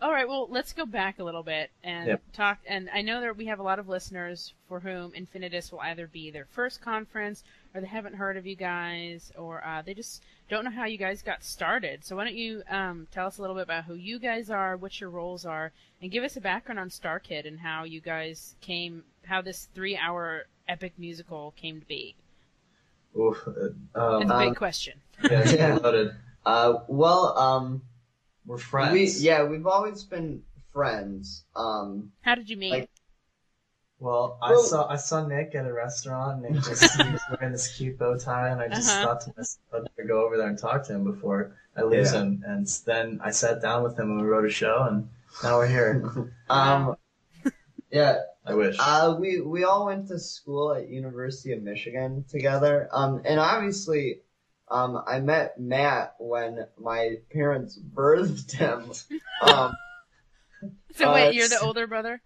All right, well, let's go back a little bit and Yep. talk. And I know that we have a lot of listeners for whom Infinitus will either be their first conference, or they haven't heard of you guys, or they just don't know how you guys got started. So why don't you tell us a little bit about who you guys are, what your roles are, and give us a background on StarKid and how you guys came, how this 3-hour epic musical came to be. Oof. It's a big question. Yeah, it's Yeah. loaded. Well, We're friends. we've always been friends. How did you meet? Like- Well, Well- I saw Nick at a restaurant, and he was wearing this cute bow tie, and I just thought to myself to go over there and talk to him before I lose Yeah. him. And then I sat down with him and we wrote a show, and now we're here. Wow. Yeah, I wish. we all went to school at University of Michigan together. And obviously, I met Matt when my parents birthed him. So wait, you're it's- the older brother?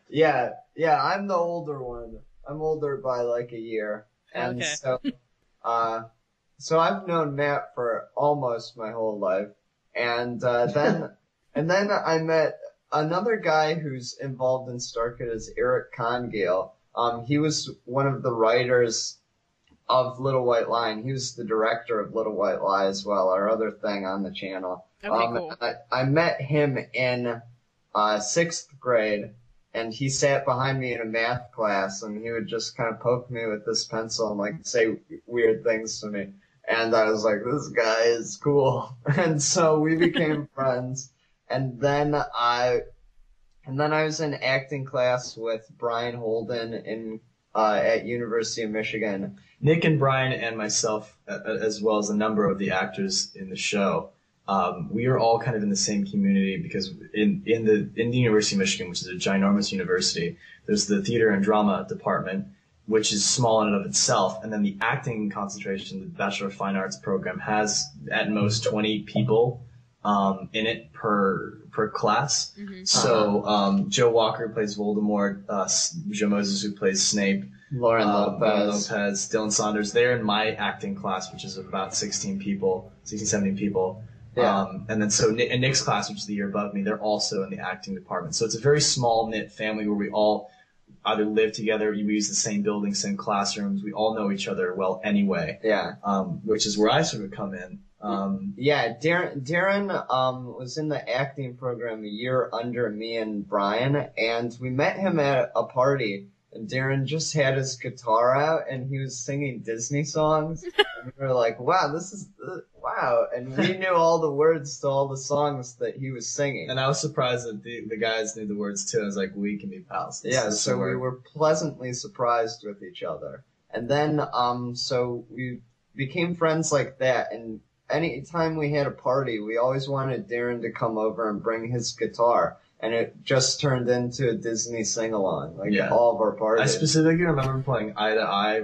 Yeah, I'm the older one. I'm older by like a year. And Okay. so I've known Matt for almost my whole life. And then I met another guy who's involved in StarKid is Eric Congale. He was one of the writers of Little White Lie. He was the director of Little White Lie as well, our other thing on the channel. Okay, cool. I met him in 6th grade, and he sat behind me in a math class, and he would just kind of poke me with this pencil and like say weird things to me. And I was like, this guy is cool. And so we became friends. And then I was in acting class with Brian Holden at University of Michigan. Nick and Brian and myself, as well as a number of the actors in the show, we are all kind of in the same community because in the University of Michigan, which is a ginormous university, there's the theater and drama department, which is small in and of itself, and then the acting concentration, the Bachelor of Fine Arts program, has at most 20 people in it per class. Mm-hmm. So Joe Walker plays Voldemort, Joe Moses who plays Snape, Lauren Lauren Lopez. Lopez, Dylan Saunders. They're in my acting class, which is about 16, 17 people. Yeah. And then so Nick's class, which is the year above me, they're also in the acting department. So it's a very small knit family where we all either live together, we use the same building, same classrooms, we all know each other well anyway. Yeah. Which is where I sort of come in. Yeah, Darren was in the acting program a year under me and Brian, and we met him at a party, and Darren just had his guitar out, and he was singing Disney songs, and we were like, wow, wow, and we knew all the words to all the songs that he was singing. And I was surprised that the guys knew the words too. I was like, we can be pals. Yeah, so we were pleasantly surprised with each other. And then, so we became friends like that, and anytime we had a party, we always wanted Darren to come over and bring his guitar, and it just turned into a Disney sing-along, all of our I parties. specifically remember playing Eye to Eye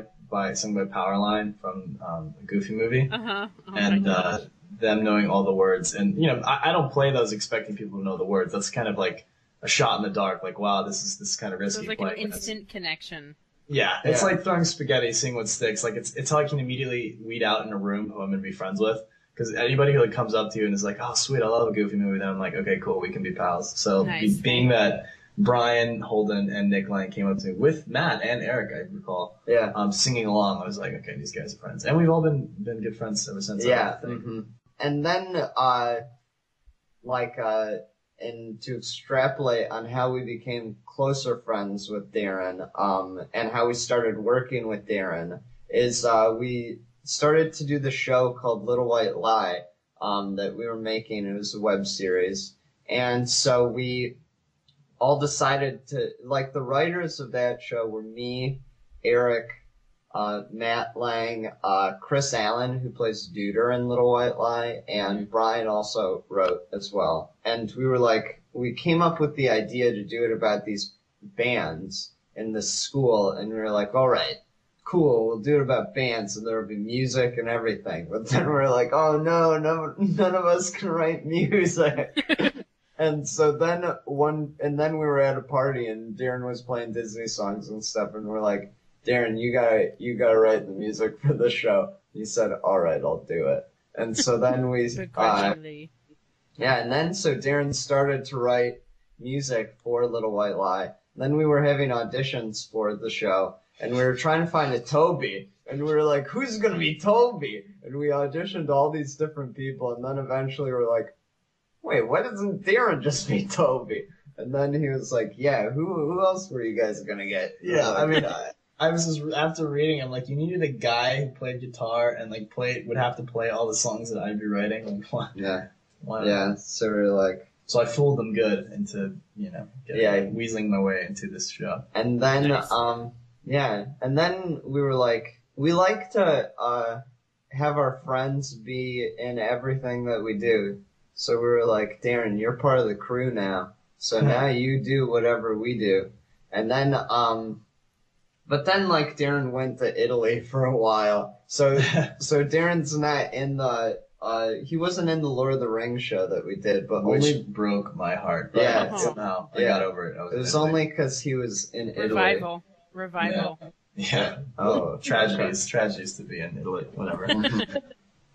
sung by Powerline from the Goofy movie. Uh-huh. Oh And my gosh. them knowing all the words. And, I don't play those expecting people to know the words. That's kind of like a shot in the dark. Like, wow, this is kind of So risky it's like play. an instant connection. Yeah, it's Yeah. like throwing spaghetti, seeing what sticks. Like, it's how I can immediately weed out in a room who I'm going to be friends with. Because anybody who comes up to you and is like, oh, sweet, I love a Goofy movie, then I'm like, okay, cool, we can be pals. So Nice. being that Brian, Holden, and Nick Lang came up to me with Matt and Eric, I recall, Yeah. singing along, I was like, okay, these guys are friends. And we've all been good friends ever since. Yeah. I think. hmm And then, and to extrapolate on how we became closer friends with Darren, and how we started working with Darren, is we started to do the show called Little White Lie, that we were making. It was a web series. And so we all decided to, like, the writers of that show were me, Eric, Matt Lang, Criss Allen, who plays Duder in Little White Lie, and Brian also wrote as well. And we were like, we came up with the idea to do it about these bands in this school, and we were like, all right, cool, we'll do it about bands, and there'll be music and everything. But then we were like, oh no, none of us can write music. And so then we were at a party, and Darren was playing Disney songs and stuff, and we're like, Darren, you gotta write the music for the show. He said, all right, I'll do it. And so then we, Begrudgingly. Yeah, and then so Darren started to write music for Little White Lie. Then we were having auditions for the show, and we were trying to find a Toby. And we were like, who's going to be Toby? And we auditioned all these different people, and then eventually we were like, wait, why doesn't Darren just be Toby? And then he was like, yeah, who else were you guys going to get? Yeah, I mean, I was just, after reading, I'm like, you needed a guy who played guitar and like would have to play all the songs that I'd be writing. Like, why? Yeah, so we were like... So I fooled them good into, weaseling my way into this show. And then, Nice. and then we were like, we like to have our friends be in everything that we do. So we were like, Darren, you're part of the crew now. So now you do whatever we do. And then, but then like Darren went to Italy for a while. So Darren's not in the, he wasn't in the Lord of the Rings show that we did, but Which only broke my heart. But Yeah. somehow I got over it. it was only because he was in Italy. Revival. Yeah. Oh, tragedies to be in Italy, whatever.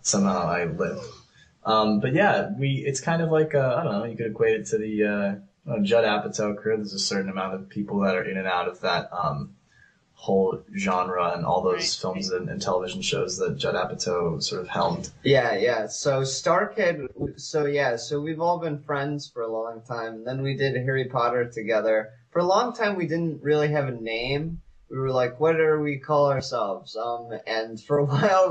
Somehow I lived. But yeah, it's kind of like, I don't know, you could equate it to the Judd Apatow crew. There's a certain amount of people that are in and out of that whole genre and all those films and television shows that Judd Apatow sort of helmed. Yeah. So StarKid, so we've all been friends for a long time. And then we did Harry Potter together. For a long time, we didn't really have a name. We were like, what do we call ourselves? And for a while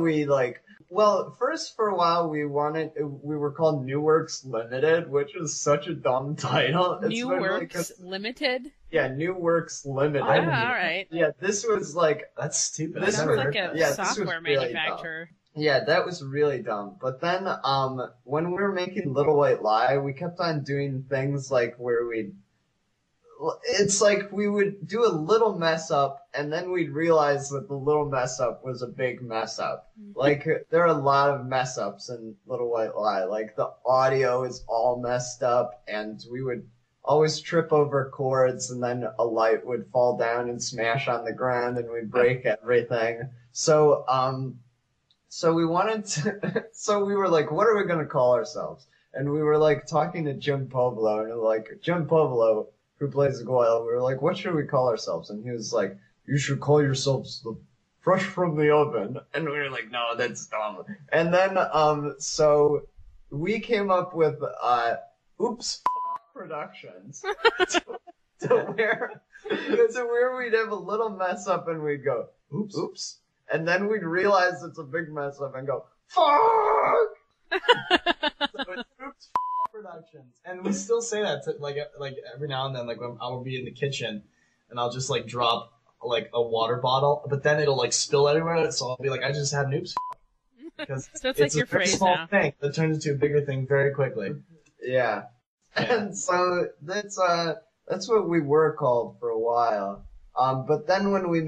first for a while we were called New Works Limited, which is such a dumb title. New Works Limited? Yeah, New Works Limited. All right. Yeah, this was like... That's stupid. That sounds like a this was software really manufacturer. dumb. Yeah, that was really dumb. But then, when we were making Little White Lie, we kept on doing things like where it's like we would do a little mess up, and then we'd realize that the little mess up was a big mess up. Like, there are a lot of mess ups in Little White Lie. Like, the audio is all messed up, and we would always trip over chords, and then a light would fall down and smash on the ground, and we'd break everything. So we wanted to, so we were like, what are we going to call ourselves? And we were like talking to Jim Povolo, and we were like, Jim Povolo, who plays Goyle, we were like, what should we call ourselves? And he was like, you should call yourselves the Fresh from the Oven. And we were like, no, that's dumb. And then, so we came up with, Oops Productions to where we'd have a little mess up and we'd go, oops. And then we'd realize it's a big mess up and go, fuck! So it's Oops Productions, and we still say that to, like every now and then, like when I'll be in the kitchen and I'll just like drop like a water bottle, but then it'll like spill everywhere, so I'll be like, I just had an oops, because So it's like your a very phrase small now. thing that turns into a bigger thing very quickly. Yeah. And so that's what we were called for a while. But then when we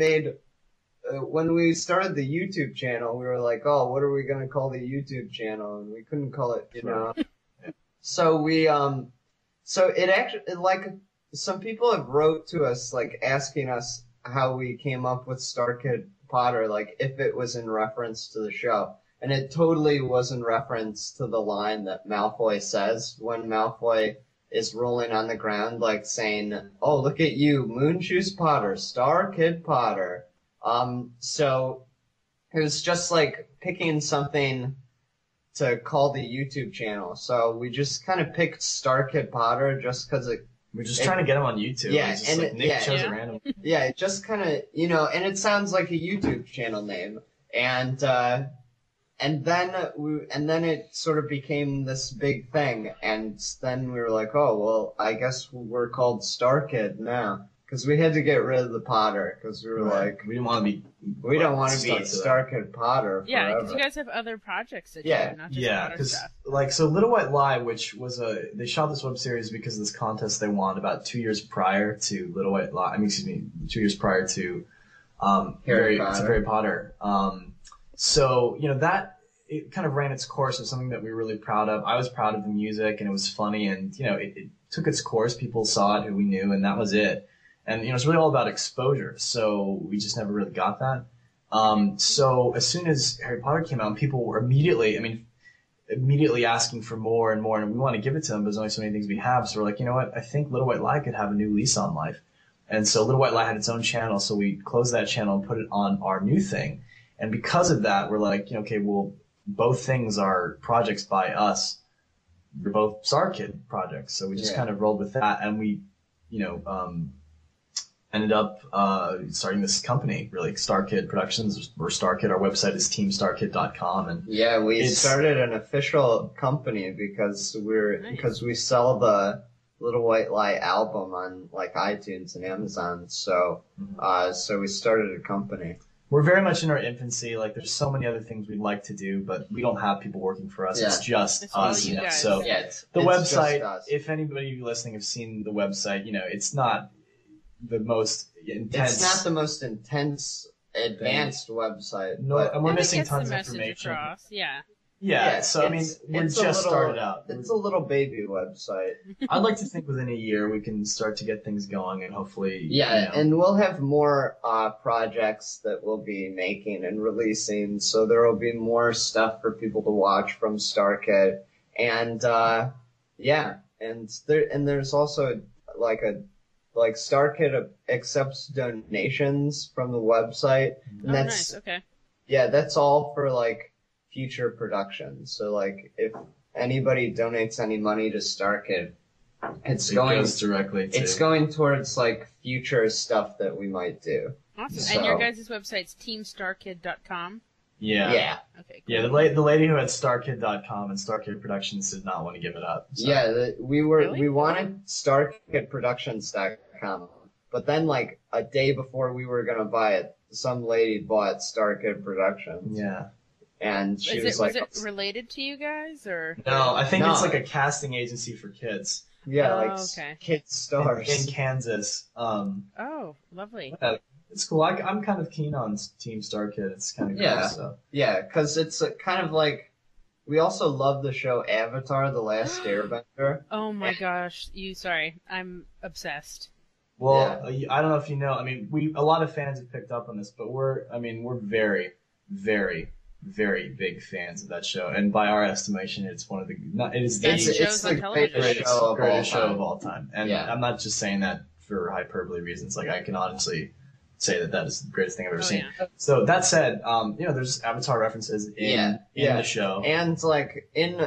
started the YouTube channel, we were like, oh, what are we going to call the YouTube channel? And we couldn't call it, So we, so it actually, like, some people have wrote to us, like, asking us how we came up with StarKidPotter, like, if it was in reference to the show. And it totally was in reference to the line that Malfoy says when Malfoy is rolling on the ground, like, saying, oh, look at you, Moonshoes Potter, StarKidPotter. So it was just, like, picking something to call the YouTube channel. So we just kind of picked StarKidPotter just because We're just trying to get him on YouTube. Yeah, It's just and like Nick chose Yeah. a random. yeah, it just kind of, and it sounds like a YouTube channel name. And then it sort of became this big thing. And then we were like, oh, well, I guess we're called StarKid now. Because we had to get rid of the Potter. Because we were like, we didn't want to be. we don't want to be stuck to that. StarKidPotter Yeah, forever. because you guys have other projects that Yeah. you do, not just Yeah, Potter because stuff. like so, Little White Lie, which was they shot this web series because of this contest they won about 2 years prior to Little White Lie. 2 years prior to Harry Potter. Harry Potter. So that it kind of ran its course as something that we were really proud of. I was proud of the music, and it was funny, and it took its course. People saw it who we knew, and that was it. And it's really all about exposure. So we just never really got that. So as soon as Harry Potter came out, people were immediately, immediately asking for more and more, and we want to give it to them, but there's only so many things we have. So we're like, you know what? I think Little White Lie could have a new lease on life. And so Little White Lie had its own channel, so we closed that channel and put it on our new thing. And because of that, we're like, okay, well, both things are projects by us. They're both StarKid projects, so we just kind of rolled with that, and we, ended up starting this company, really, StarKid Productions. We're StarKid. Our website is teamstarkid.com, and we started an official company because we sell the Little White Lie album on like iTunes and Amazon. So so we started a company. We're very much in our infancy. Like, there's so many other things we'd like to do, but we don't have people working for us. It's just us. So the website, if anybody listening have seen the website, it's not the most intense. It's not the most intense, advanced website. No, and we're missing tons of information. Across. Yeah, so I mean, we're just started out. It's a little baby website. I'd like to think within a year we can start to get things going, and hopefully, and we'll have more projects that we'll be making and releasing. So there will be more stuff for people to watch from StarKid, and there's also like StarKid accepts donations from the website. And nice. Okay. Yeah, that's all for like future production. So like if anybody donates any money to StarKid, it goes directly to... It's going towards like future stuff that we might do. Awesome. So, and your guys' website's teamstarkid.com? Yeah. Okay, cool. Yeah, the lady who had StarKid.com and StarKid Productions did not want to give it up. So. Yeah, we wanted StarKidProductions.com, but then like a day before we were gonna buy it, some lady bought StarKid Productions. Yeah. And she was like, was it related to you guys, or? No, I think it's like a casting agency for kids. Yeah, kids stars. In Kansas. Oh, lovely. It's cool. I'm kind of keen on Team StarKid. It's kind of cool. So. Yeah, because it's kind of like, we also love the show Avatar: The Last Airbender. Oh my gosh, I'm obsessed. Well, I don't know if you know. I mean, a lot of fans have picked up on this, but we're very, very, very big fans of that show, and by our estimation, it's one of the greatest show of all time. And I'm not just saying that for hyperbole reasons. Like, I can honestly say that is the greatest thing I've ever seen. Yeah. So that said, there's Avatar references in the show, and like in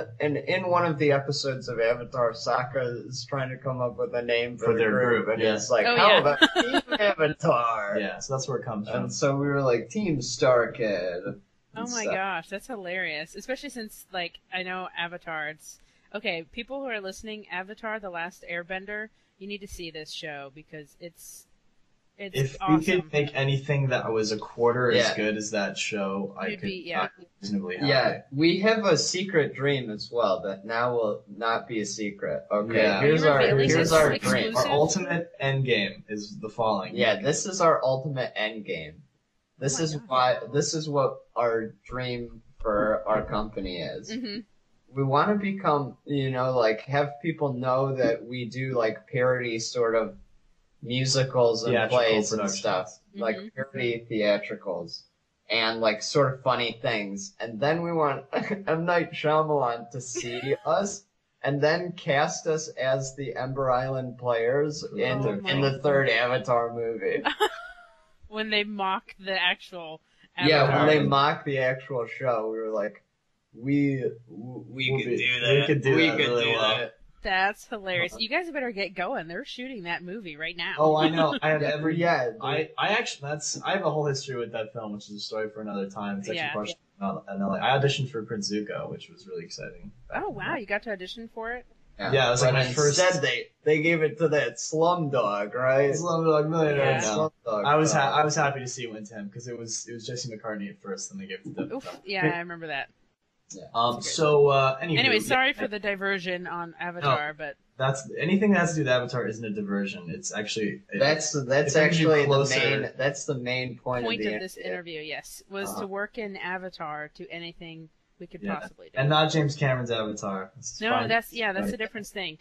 one of the episodes of Avatar, Sokka is trying to come up with a name for their group, and it's like, how about Team Avatar? Yeah, so that's where it comes from. And so we were like, Team StarKid. Oh my gosh, that's hilarious! Especially since like I know Avatar. Okay, people who are listening, Avatar: The Last Airbender, you need to see this show because it's if awesome. We could make anything that was a quarter as good as that show, I could be reasonably happy. Yeah, we have a secret dream as well that now will not be a secret. Okay, here's our dream. Our ultimate end game is the following. Yeah, this is our ultimate end game. This is what our dream for our company is. Mm-hmm. We want to become, like have people know that we do like parody sort of musicals and plays and stuff, like parody theatricals and like sort of funny things. And then we want M. Night Shyamalan to see us and then cast us as the Ember Island players in the third Avatar movie. When they mock the actual Avatar. Yeah, when they mock the actual show, we were like, we could do that. That's hilarious. You guys better get going. They're shooting that movie right now. Oh, I know. I have I have a whole history with that film, which is a story for another time. It's actually partially in LA. I auditioned for Prince Zuko, which was really exciting. Oh wow, you got to audition for it? Yeah, it was like my first. Instead, they gave it to that Slumdog, right? Slumdog Millionaire. Yeah. Slumdog. I was happy to see it went to him because it was Jesse McCartney at first, and they gave it to him. Yeah, I remember that. Yeah. So anyway, sorry for the diversion on Avatar, but that's anything that has to do with Avatar isn't a diversion. It's actually that's actually the main point of this interview. Yes, was to work in Avatar to anything we could possibly do, and not James Cameron's Avatar. No, that's the difference thing.